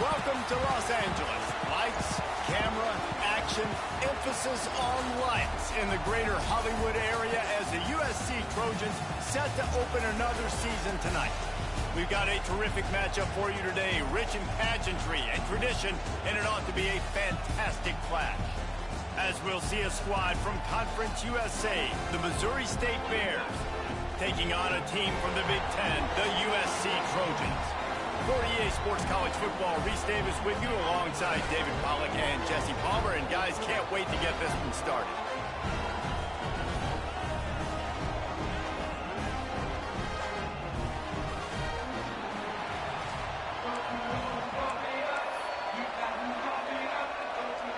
Welcome to Los Angeles. Lights, camera, action, emphasis on lights in the greater Hollywood area as the USC Trojans set to open another season tonight. We've got a terrific matchup for you today, rich in pageantry and tradition, and it ought to be a fantastic clash. As we'll see a squad from Conference USA, the Missouri State Bears, taking on a team from the Big Ten, the USC Trojans. For EA Sports College Football, Reese Davis with you alongside David Pollack and Jesse Palmer. And guys, can't wait to get this one started.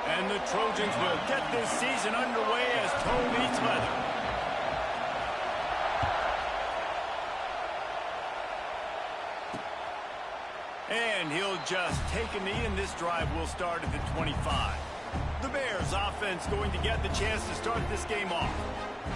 And the Trojans will get this season underway as toe meets leather. And he'll just take a knee, and this drive will start at the 25. The Bears offense going to get the chance to start this game off.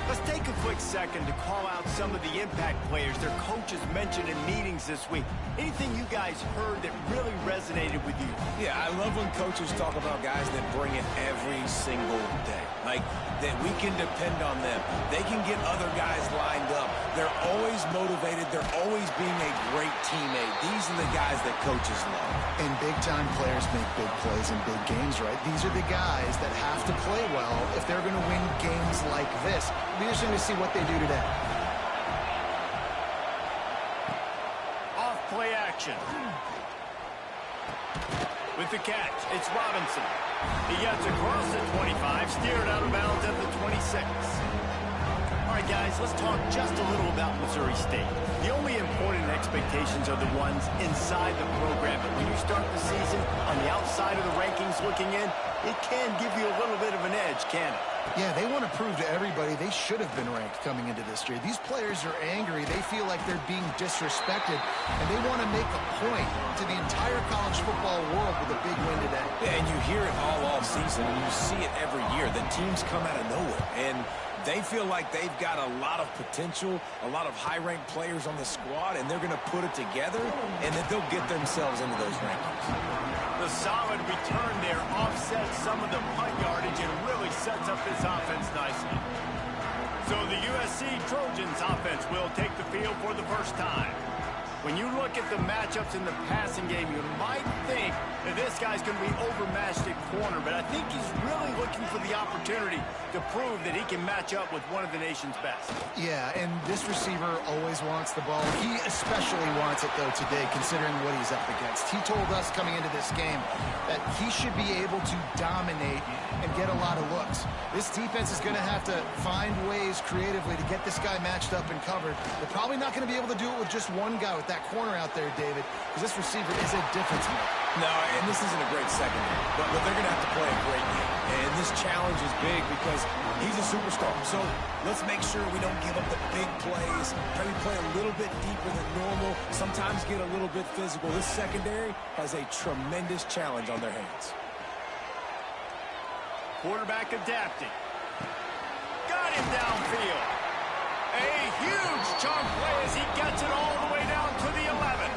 Let's take a quick second to call out some of the impact players their coaches mentioned in meetings this week. Anything you guys heard that really resonated with you? Yeah, I love when coaches talk about guys that bring it every single day. Like, that we can depend on them. They can get other guys lined up. They're always motivated. They're always being a great teammate. These are the guys that coaches love. And big-time players make big plays in big games, right? These are the guys that have to play well if they're going to win games like this. We're just going to see what they do today. Off play action. With the catch, it's Robinson. He gets across the 25, steered out of bounds at the 26. All right, guys, let's talk just a little about Missouri State. The only important expectations are the ones inside the program. But when you start the season on the outside of the rankings looking in, it can give you a little bit of an edge, can it? Yeah, they want to prove to everybody they should have been ranked coming into this year. These players are angry. They feel like they're being disrespected, and they want to make a point to the entire college football world with a big win today. Yeah, and you hear it all season, and you see it every year. The teams come out of nowhere, and they feel like they've got a lot of potential, a lot of high-ranked players on the squad, and they're going to put it together, and that they'll get themselves into those rankings. The solid return there offsets some of the punt yardage and really sets up this offense nicely. So the USC Trojans offense will take the field for the first time. When you look at the matchups in the passing game, you might think that this guy's going to be overmatched at corner, but I think he's really looking for the opportunity to prove that he can match up with one of the nation's best. Yeah, and this receiver always wants the ball. He especially wants it, though, today, considering what he's up against. He told us coming into this game that he should be able to dominate and get a lot of looks. This defense is going to have to find ways creatively to get this guy matched up and covered. They're probably not going to be able to do it with just one guy with that corner out there, David, because this receiver is a difference maker. No, and this isn't a great secondary, but they're going to have to play a great game. And this challenge is big because he's a superstar. So let's make sure we don't give up the big plays. Try to play a little bit deeper than normal, sometimes get a little bit physical. This secondary has a tremendous challenge on their hands. Quarterback adapting. Got him downfield. A huge chunk play as he gets it all the way down to the 11.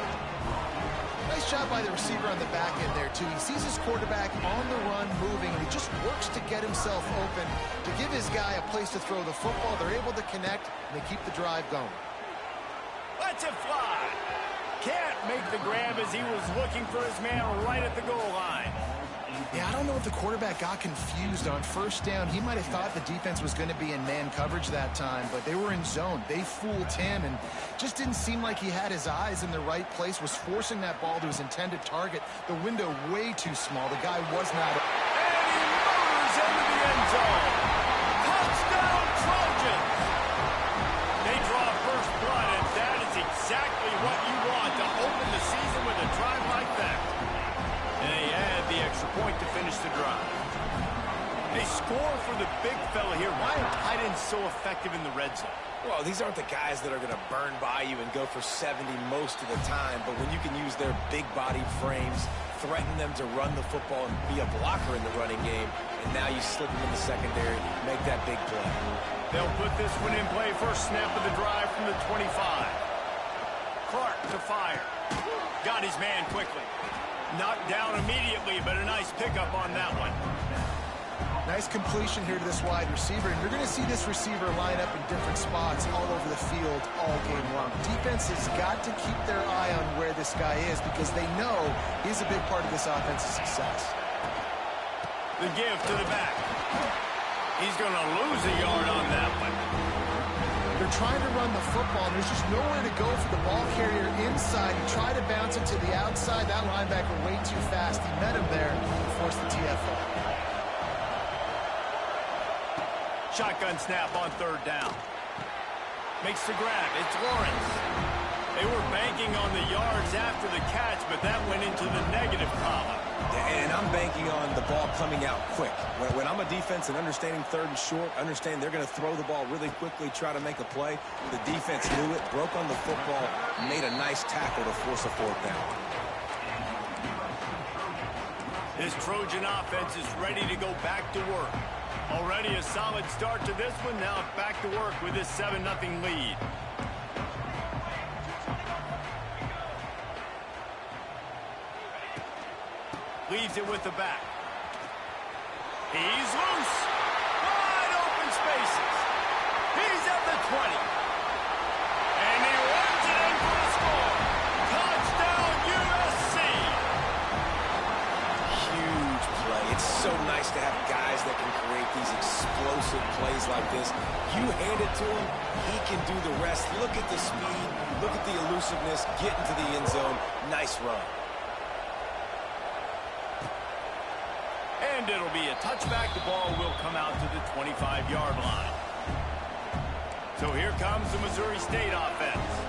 Nice job by the receiver on the back end there, too. He sees his quarterback on the run moving, and he just works to get himself open to give his guy a place to throw the football. They're able to connect, and they keep the drive going. Lets it fly. Can't make the grab as he was looking for his man right at the goal line. Yeah, I don't know if the quarterback got confused on first down. He might have thought the defense was going to be in man coverage that time, but they were in zone. They fooled him and just didn't seem like he had his eyes in the right place, was forcing that ball to his intended target. The window way too small. The guy was not. And he motors into the end zone. Touchdown, Trojans. They draw first blood, and that is exactly what you want to open the season with a drive like that. And they add They score for the big fella here. Why are tight ends so effective in the red zone? Well, these aren't the guys that are going to burn by you and go for 70 most of the time, but when you can use their big body frames, threaten them to run the football and be a blocker in the running game, and now you slip them in the secondary, make that big play. They'll put this one in play. First snap of the drive from the 25. Clark to fire. Got his man quickly. Knocked down immediately, but a nice pickup on that one. Nice completion here to this wide receiver, and you're going to see this receiver line up in different spots all over the field all game long. Defense has got to keep their eye on where this guy is because they know he's a big part of this offense's success. The give to the back. He's going to lose a yard on that one. They're trying to run the football, and there's just nowhere to go for the ball carrier inside. He tried to bounce it to the outside. That linebacker way too fast. He met him there and forced the TFL. Shotgun snap on third down. Makes the grab. It's Lawrence. They were banking on the yards after the catch, but that went into the negative column. And I'm banking on the ball coming out quick. When I'm a defense and understanding third and short, understand they're going to throw the ball really quickly, try to make a play. The defense knew it, broke on the football, made a nice tackle to force a fourth down. This Trojan offense is ready to go back to work. Already a solid start to this one. Now back to work with this 7-0 lead. Leaves it with the back. He's loose. Wide open spaces. He's at the 20. And he runs it in for the score. Touchdown, USC. Huge play. It's so nice to have guys that can create these explosive plays like this. You hand it to him, he can do the rest. Look at the speed. Look at the elusiveness. Get into the end zone. Nice run. And it'll be a touchback. The ball will come out to the 25-yard line. So here comes the Missouri State offense.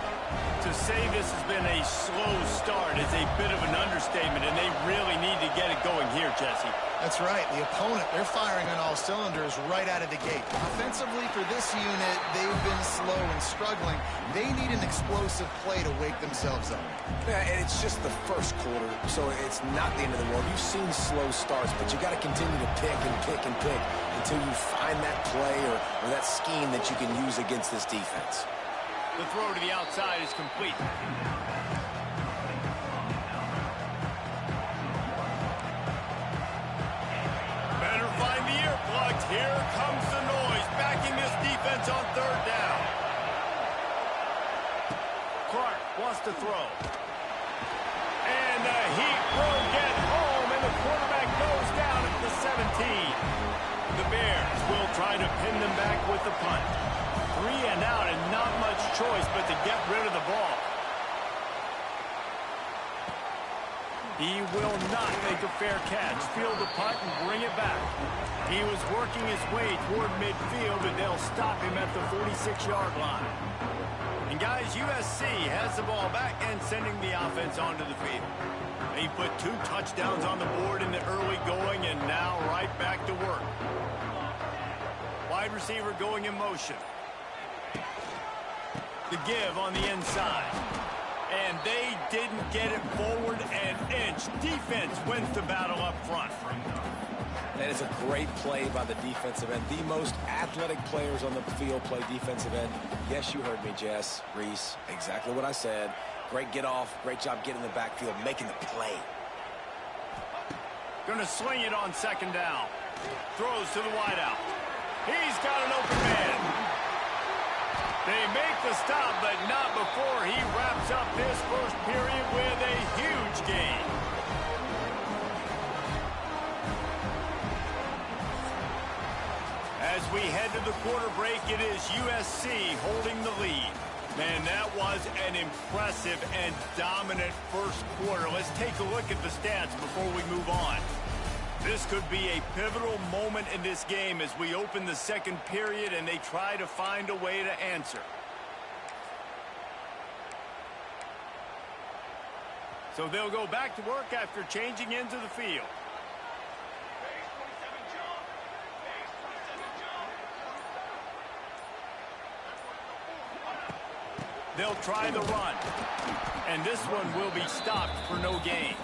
To say this has been a slow start is a bit of an understatement, and they really need to get it going here, Jesse. That's right. The opponent, they're firing on all cylinders right out of the gate. Offensively for this unit, they've been slow and struggling. They need an explosive play to wake themselves up. Yeah, and it's just the first quarter, so it's not the end of the world. You've seen slow starts, but you got to continue to pick and pick and pick until you find that play or that scheme that you can use against this defense. The throw to the outside is complete. Better find the earplugs. Here comes the noise, backing this defense on third down. Clark wants to throw. And the Heat will get home, and the quarterback goes down at the 17. The Bears will try to pin them back with the punt. 3 and out, and not much choice but to get rid of the ball. He will not make a fair catch. Field the punt and bring it back. He was working his way toward midfield, and they'll stop him at the 46-yard line. And guys, USC has the ball back and sending the offense onto the field. They put 2 touchdowns on the board in the early going, and now right back to work. Wide receiver going in motion. The give on the inside. And they didn't get it forward an inch. Defense wins the battle up front. That is a great play by the defensive end. The most athletic players on the field play defensive end. Yes, you heard me, Jess, Reese. Exactly what I said. Great get off. Great job getting in the backfield, making the play. Gonna sling it on second down. Throws to the wideout. He's got an open man. They make the stop, but not before he wraps up this first period with a huge gain. As we head to the quarter break, it is USC holding the lead. Man, that was an impressive and dominant first quarter. Let's take a look at the stats before we move on. This could be a pivotal moment in this game as we open the second period and they try to find a way to answer. So they'll go back to work after changing into the field. They'll try the run. And this one will be stopped for no gain.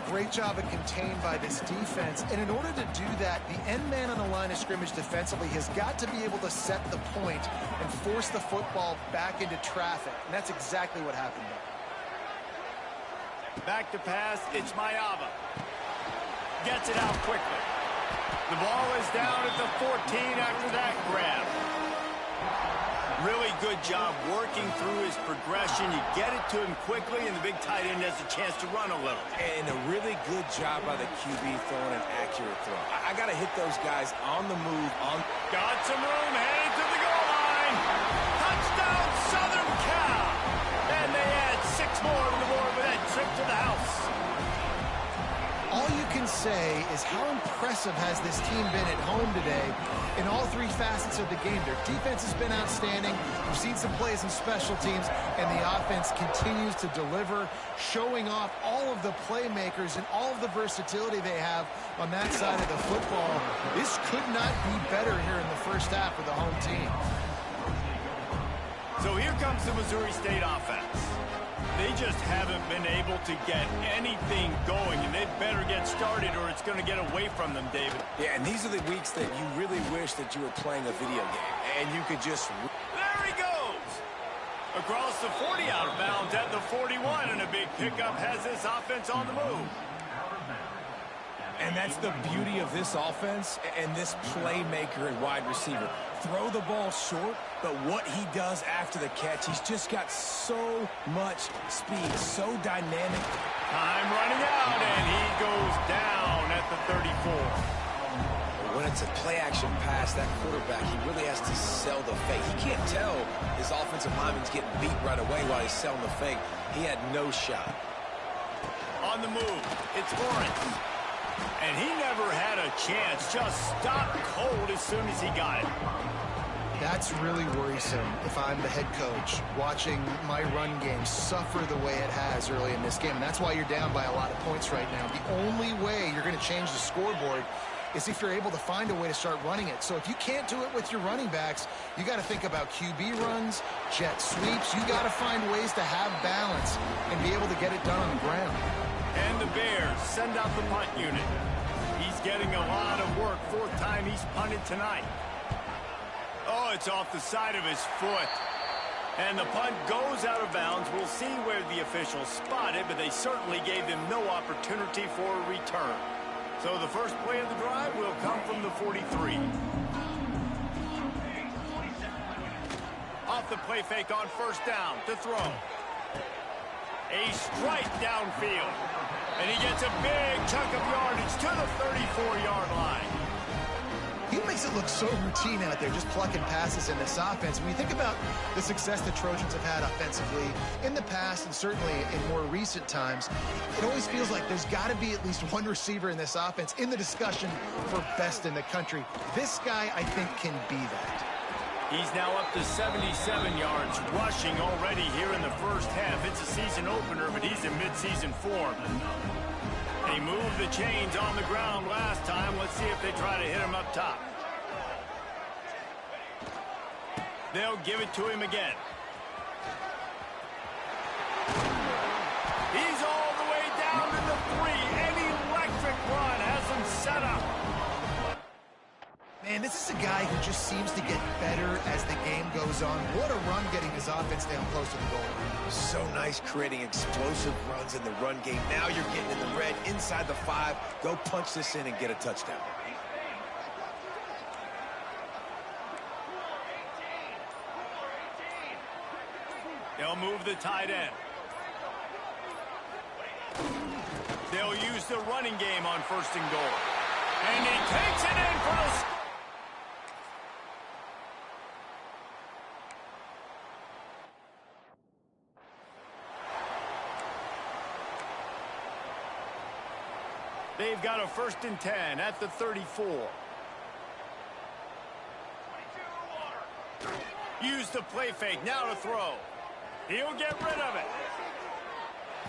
Great job of contained by this defense. And in order to do that, the end man on the line of scrimmage defensively has got to be able to set the point and force the football back into traffic. And that's exactly what happened there. Back to pass, it's Mayava. Gets it out quickly. The ball is down at the 14 after that grab. Really good job working through his progression. You get it to him quickly, and the big tight end has a chance to run a little. And a really good job by the QB throwing an accurate throw. I got to hit those guys on the move. Got some room, heading to the goal line. Touchdown, Southern Cal. And they add 6 more to the board with that trip to the house. All you can say is how impressive has this team been at home today in all 3 facets of the game. Their defense has been outstanding. We've seen some plays in special teams, and the offense continues to deliver, showing off all of the playmakers and all of the versatility they have on that side of the football. This could not be better here in the first half with the home team. So here comes the Missouri State offense. They just haven't been able to get anything going, and they better get started or it's going to get away from them, David. Yeah, and these are the weeks that you really wish that you were playing a video game, and you could just... There he goes! Across the 40 out of bounds at the 41, and a big pickup has this offense on the move. And that's the beauty of this offense and this playmaker and wide receiver. Throw the ball short, but what he does after the catch, he's just got so much speed, so dynamic. Time running out, and he goes down at the 34. When it's a play-action pass, that quarterback, he really has to sell the fake. He can't tell his offensive lineman's getting beat right away while he's selling the fake. He had no shot. On the move, it's Lawrence. And he never had a chance, just stopped cold as soon as he got it. That's really worrisome if I'm the head coach, watching my run game suffer the way it has early in this game. And that's why you're down by a lot of points right now. The only way you're going to change the scoreboard is if you're able to find a way to start running it. So if you can't do it with your running backs, you got to think about QB runs, jet sweeps. You got to find ways to have balance and be able to get it done on the ground. And the Bears send out the punt unit. He's getting a lot of work. 4th time he's punted tonight. Oh, it's off the side of his foot. And the punt goes out of bounds. We'll see where the officials spot it, but they certainly gave them no opportunity for a return. So the first play of the drive will come from the 43. Off the play fake on 1st down to throw. A strike downfield. And he gets a big chunk of yardage to the 34-yard line. He makes it look so routine out there, just plucking passes in this offense. When you think about the success the Trojans have had offensively in the past and certainly in more recent times, it always feels like there's got to be at least one receiver in this offense in the discussion for best in the country. This guy, I think, can be that. He's now up to 77 yards rushing already here in the first half. It's a season opener, but he's in midseason form. They moved the chains on the ground last time. Let's see if they try to hit him up top. They'll give it to him again. He's all the way down to the 3. An electric run has him set up. Man, this is a guy who just seems to get better as the game goes on. What a run getting his offense down close to the goal line. So nice creating explosive runs in the run game. Now you're getting in the red inside the 5. Go punch this in and get a touchdown. They'll move the tight end. They'll use the running game on 1st and goal. And he takes it in for the... They've got a 1st and 10 at the 34. Use the play fake, now to throw. He'll get rid of it.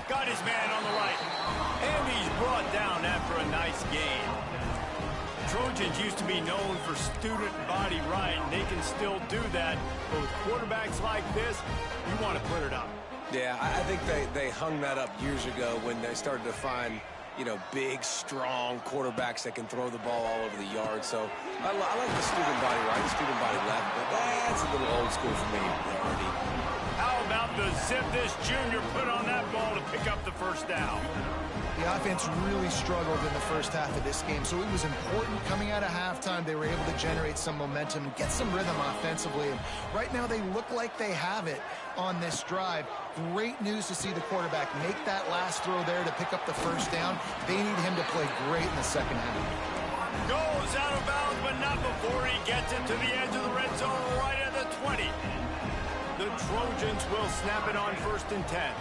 Got his man on the right. And he's brought down after a nice gain. Trojans used to be known for student body right, and they can still do that. But with quarterbacks like this, you want to put it up. Yeah, I think they hung that up years ago when they started to find, you know, big, strong quarterbacks that can throw the ball all over the yard. So I like the student body right, student body left, but that's a little old school for me already. How about the zip this junior put on that ball to pick up the first down? The offense really struggled in the first half of this game, so it was important coming out of halftime. They were able to generate some momentum and get some rhythm offensively. And right now they look like they have it on this drive. Great news to see the quarterback make that last throw there to pick up the first down. They need him to play great in the second half. Goes out of bounds, but not before he gets it to the edge of the red zone right at the 20. The Trojans will snap it on 1st and 10.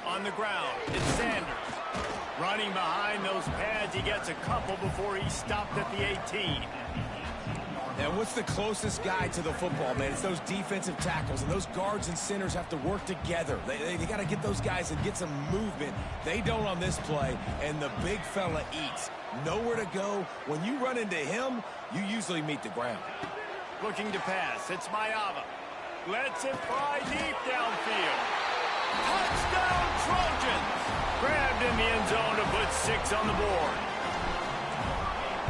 On the ground, it's Sanders. Running behind those pads, he gets a couple before he's stopped at the 18. And what's the closest guy to the football, man? It's those defensive tackles, and those guards and centers have to work together. They got to get those guys and get some movement. They don't on this play, and the big fella eats. Nowhere to go. When you run into him, you usually meet the ground. Looking to pass, it's Mayava. Lets it fly deep downfield. Touchdown, Trojans! Grabbed in the end zone to put 6 on the board.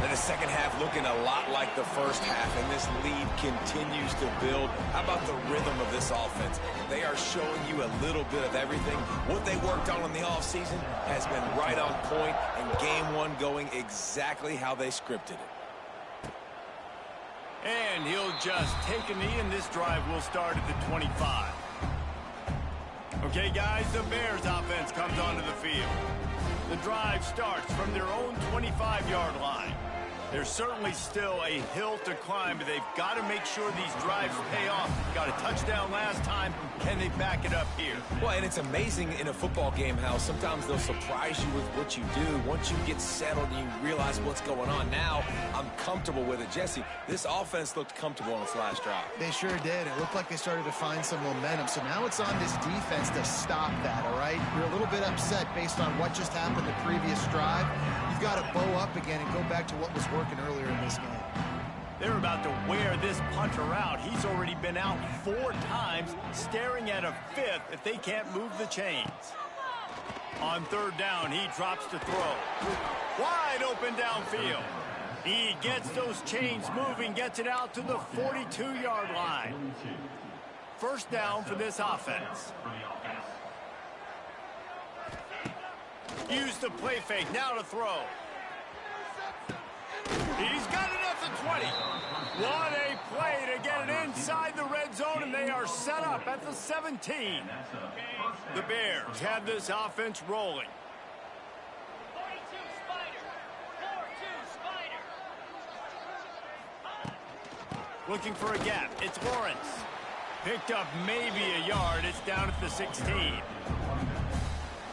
And the second half looking a lot like the first half, and this lead continues to build. How about the rhythm of this offense? They are showing you a little bit of everything. What they worked on in the offseason has been right on point, and game one going exactly how they scripted it. And he'll just take a knee, and this drive will start at the 25. Okay, guys, the Bears offense comes onto the field. The drive starts from their own 25-yard line. There's certainly still a hill to climb, but they've got to make sure these drives pay off. Got a touchdown last time. Can they back it up here? Well, and it's amazing in a football game how sometimes they'll surprise you with what you do. Once you get settled and you realize what's going on, now I'm comfortable with it. Jesse, this offense looked comfortable on its last drive. They sure did. It looked like they started to find some momentum. So now it's on this defense to stop that, all right? You're a little bit upset based on what just happened the previous drive. You've got to bow up again and go back to what was working earlier in this game. They're about to wear this punter out. He's already been out 4 times, staring at a 5th if they can't move the chains. On 3rd down, he drops to throw. Wide open downfield. He gets those chains moving, gets it out to the 42-yard line. 1st down for this offense. Use the play fake, now to throw. He's got it at the 20. What a play to get it inside the red zone, and they are set up at the 17. The Bears have this offense rolling. 42 Spider. 42 Spider. Looking for a gap. It's Lawrence. Picked up maybe a yard. It's down at the 16.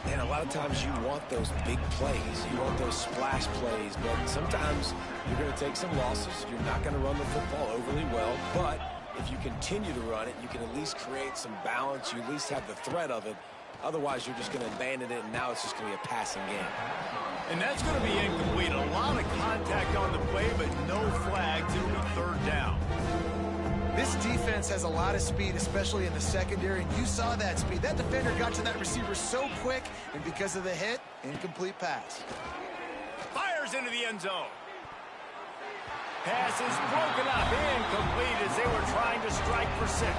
And a lot of times you want those big plays. You want those splash plays. But sometimes you're going to take some losses. You're not going to run the football overly well. But if you continue to run it, you can at least create some balance. You at least have the threat of it. Otherwise, you're just going to abandon it, and now it's just going to be a passing game. And that's going to be incomplete. A lot of contact on the play, but no flags. It'll be 3rd down. This defense has a lot of speed, especially in the secondary, and you saw that speed. That defender got to that receiver so quick, and because of the hit, incomplete pass. Fires into the end zone. Pass is broken up, incomplete as they were trying to strike for 6.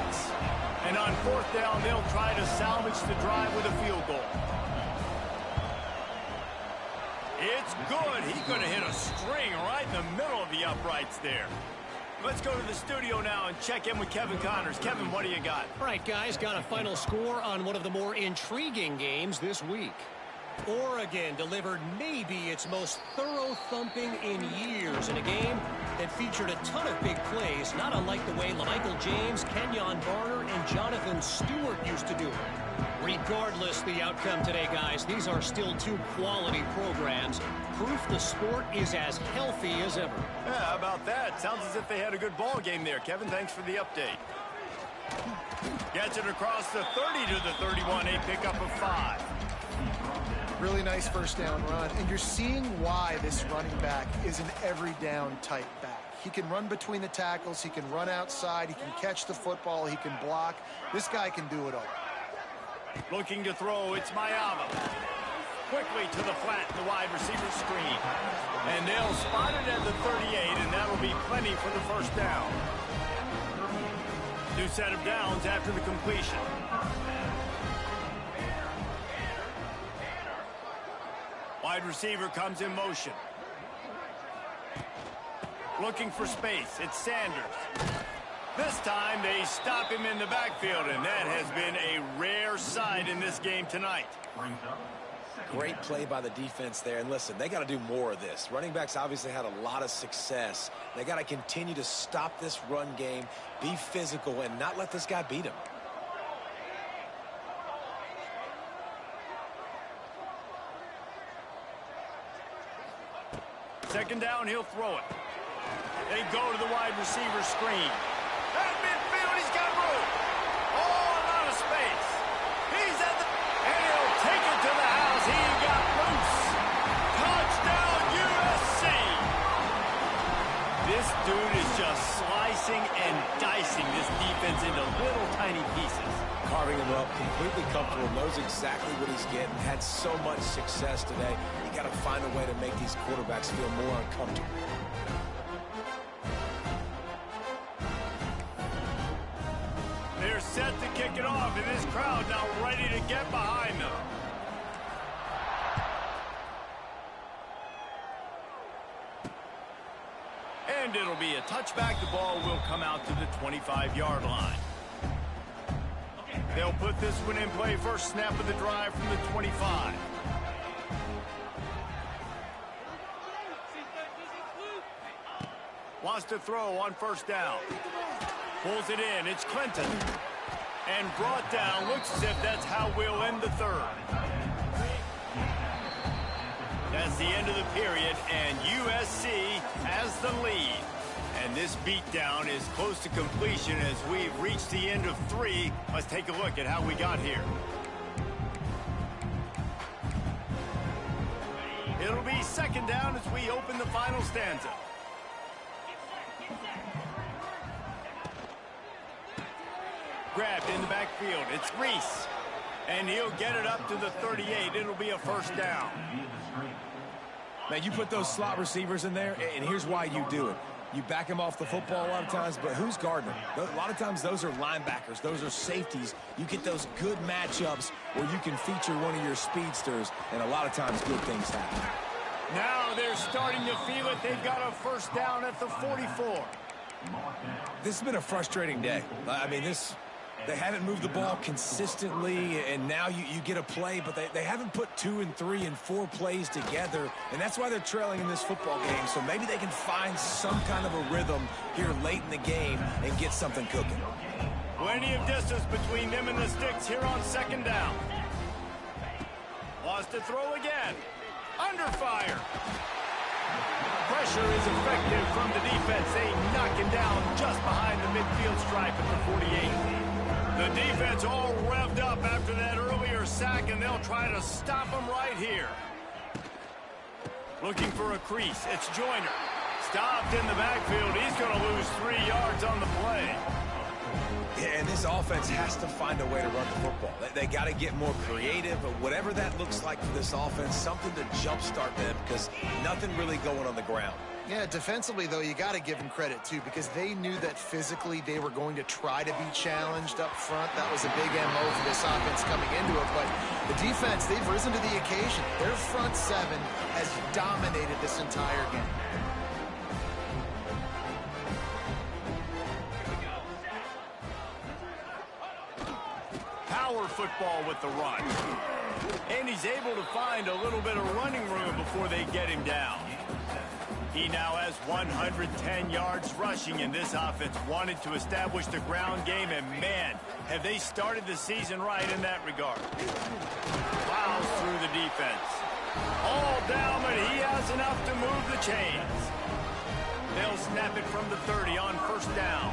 And on 4th down, they'll try to salvage the drive with a field goal. It's good. He could have hit a string right in the middle of the uprights there. Let's go to the studio now and check in with Kevin Connors. Kevin, what do you got? All right, guys, got a final score on one of the more intriguing games this week. Oregon delivered maybe its most thorough thumping in years in a game that featured a ton of big plays, not unlike the way LaMichael James, Kenyon Barner, and Jonathan Stewart used to do it. Regardless the outcome today, guys, these are still 2 quality programs. Proof the sport is as healthy as ever. Yeah, how about that? Sounds as if they had a good ball game there. Kevin, thanks for the update. Gets it across the 30 to the 31, a pickup of 5. Really nice first down run. And you're seeing why this running back is an every down type back. He can run between the tackles. He can run outside. He can catch the football. He can block. This guy can do it all. Looking to throw, it's Mayava. Quickly to the flat, the wide receiver screen. And they'll spot it at the 38, and that'll be plenty for the first down. New set of downs after the completion. Wide receiver comes in motion. Looking for space, it's Sanders. This time they stop him in the backfield, and that has been a rare sight in this game tonight. Great play by the defense there. And listen, they got to do more of this. Running backs obviously had a lot of success. They got to continue to stop this run game, be physical, and not let this guy beat him. Second down, he'll throw it. They go to the wide receiver screen. At midfield, he's got room. Oh, a lot of space. He's at the... And he'll take it to the house. He got loose. Touchdown, USC. This dude is just slicing and dicing this defense into little tiny pieces. Carving him up, completely comfortable, knows exactly what he's getting, had so much success today. You got to find a way to make these quarterbacks feel more uncomfortable. They're set to kick it off, and this crowd now ready to get behind them. And it'll be a touchback. The ball will come out to the 25-yard line. They'll put this one in play. First snap of the drive from the 25. Wants to throw on first down. Pulls it in. It's Clinton. And brought down. Looks as if that's how we'll end the third. That's the end of the period, and USC has the lead. And this beatdown is close to completion as we've reached the end of 3. Let's take a look at how we got here. It'll be second down as we open the final stanza. Grabbed in the backfield. It's Reese. And he'll get it up to the 38. It'll be a first down. Man, you put those slot receivers in there, and here's why you do it. You back him off the football a lot of times, but who's guarding him? A lot of times those are linebackers. Those are safeties. You get those good matchups where you can feature one of your speedsters, and a lot of times good things happen. Now they're starting to feel it. They've got a first down at the 44. This has been a frustrating day. I mean, they haven't moved the ball consistently, and now you get a play, but they haven't put 2 and 3 and 4 plays together, and that's why they're trailing in this football game. So maybe they can find some kind of a rhythm here late in the game and get something cooking. Plenty of distance between them and the sticks here on second down. Lost to throw again. Under fire. Pressure is effective from the defense. They knock him down just behind the midfield stripe at the 48. The defense all revved up after that earlier sack, and they'll try to stop him right here. Looking for a crease. It's Joyner. Stopped in the backfield. He's going to lose 3 yards on the play. Yeah, and this offense has to find a way to run the football. They got to get more creative, but whatever that looks like for this offense, something to jumpstart them, because nothing really going on the ground. Yeah, defensively, though, you got to give them credit, too, because they knew that physically they were going to try to be challenged up front. That was a big MO for this offense coming into it. But the defense, they've risen to the occasion. Their front seven has dominated this entire game. Power football with the run. And he's able to find a little bit of running room before they get him down. He now has 110 yards rushing, and this offense wanted to establish the ground game, and man, have they started the season right in that regard. Plows through the defense. All down, but he has enough to move the chains. They'll snap it from the 30 on first down.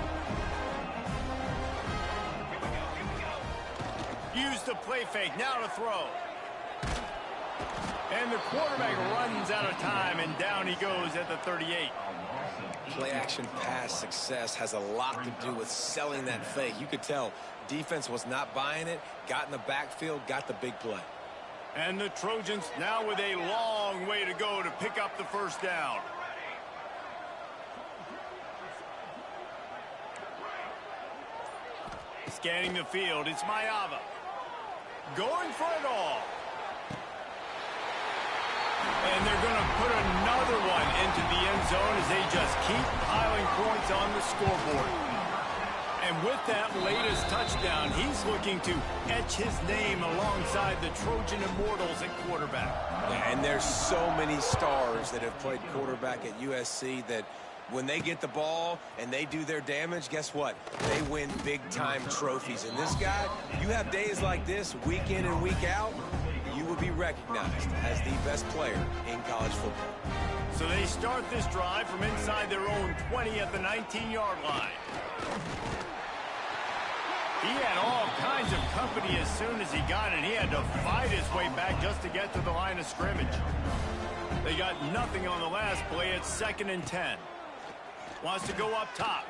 Use the play fake, now to throw. And the quarterback runs out of time, and down he goes at the 38. Play action pass success has a lot to do with selling that fake. You could tell defense was not buying it, got in the backfield, got the big play. And the Trojans now with a long way to go to pick up the first down. Scanning the field, it's Maiava. Going for it all. And they're going to put another one into the end zone as they just keep piling points on the scoreboard. And with that latest touchdown, he's looking to etch his name alongside the Trojan Immortals at quarterback. Yeah, and there's so many stars that have played quarterback at USC that when they get the ball and they do their damage, guess what? They win big-time trophies. And this guy, you have days like this, week in and week out, you will be recognized as the best player in college football. So they start this drive from inside their own 20 at the 19-yard line. He had all kinds of company as soon as he got it. He had to fight his way back just to get to the line of scrimmage. They got nothing on the last play. It's 2nd and 10. Wants to go up top.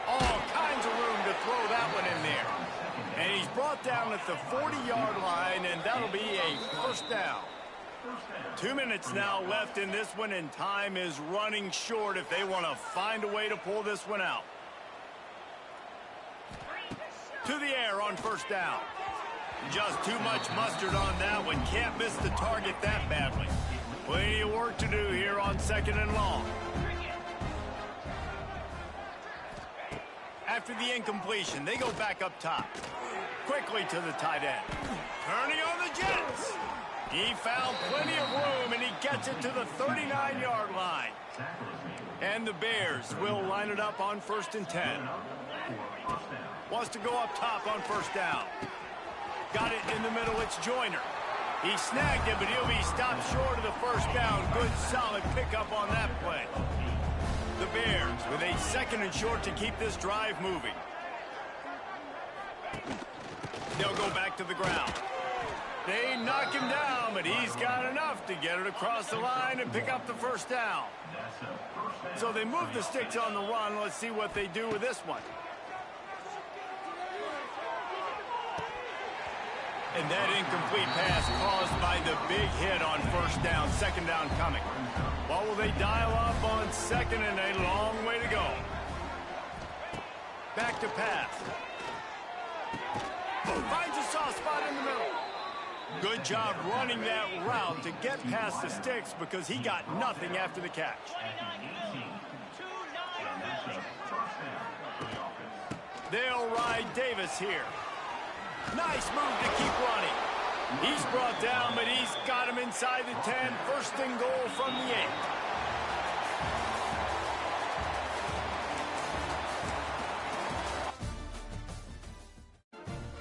All kinds of room to throw that one in there. And he's brought down at the 40-yard line, and that'll be a first down. 2 minutes now left in this one, and time is running short if they want to find a way to pull this one out. To the air on first down. Just too much mustard on that one. Can't miss the target that badly. Plenty of work to do here on 2nd and long. After the incompletion, they go back up top. Quickly to the tight end. Turning on the Jets. He found plenty of room, and he gets it to the 39-yard line. And the Bears will line it up on 1st and 10. Wants to go up top on first down. Got it in the middle, it's Joyner. He snagged it, but he'll be stopped short of the first down. Good, solid pickup on that play. The Bears with a 2nd and short to keep this drive moving. They'll go back to the ground. They knock him down, but he's got enough to get it across the line and pick up the first down. So they move the sticks on the run. Let's see what they do with this one. And that incomplete pass caused by the big hit on first down. 2nd down coming. What will they dial up on 2nd, and a long way to go. Back to pass. Finds a soft spot in the middle. Good job running that route to get past the sticks because he got nothing after the catch. They'll ride Davis here. Nice move to keep running. He's brought down, but he's got him inside the 10. 1st and goal from the 8.